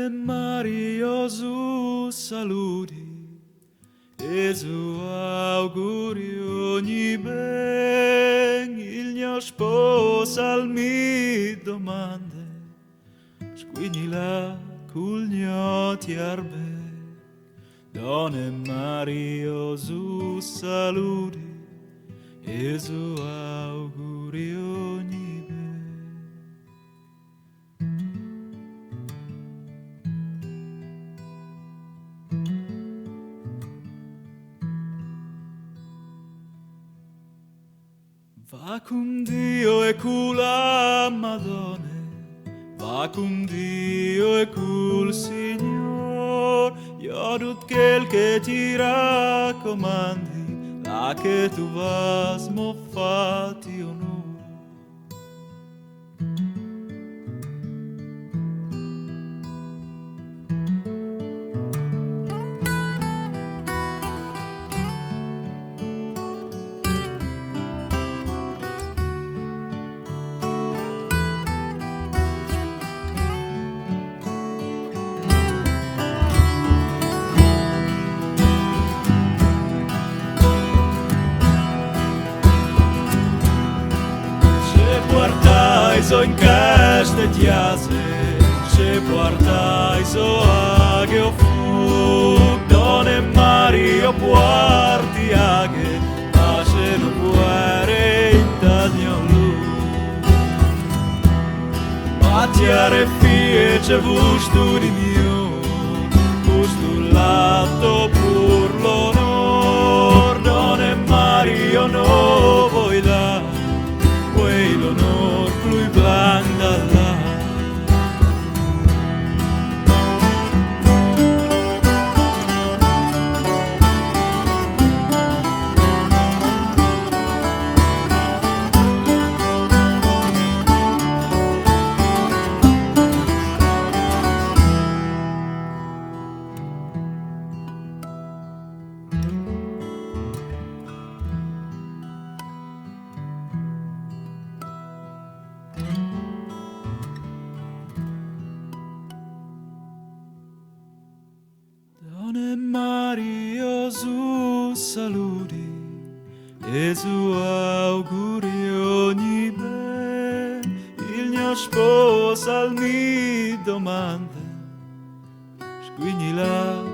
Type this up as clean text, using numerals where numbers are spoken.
Mario su saluti e su auguri ogni ben, il mio sposo mi domande, squigni la cugnoti arbe, Donne Mario su saluti e su auguri ogni ben. Va con Dio e con la Madonna, va con Dio e col Signor, io tutto quel che ti raccomandi, là che tu vas mo fatti onore. So in queste chiase, se portai so a che ho fu, Donne Mario porti a che, ma se non vuole in taglio lui. Ma ti are fie c'è vusto di mio, vusto lato pur l'onor, Donne Mario no vuoi da, vuoi l'onor lui banda là. Donne Mario su saluti e su auguri ogni ben, il mio sposo mi domanda, squigni là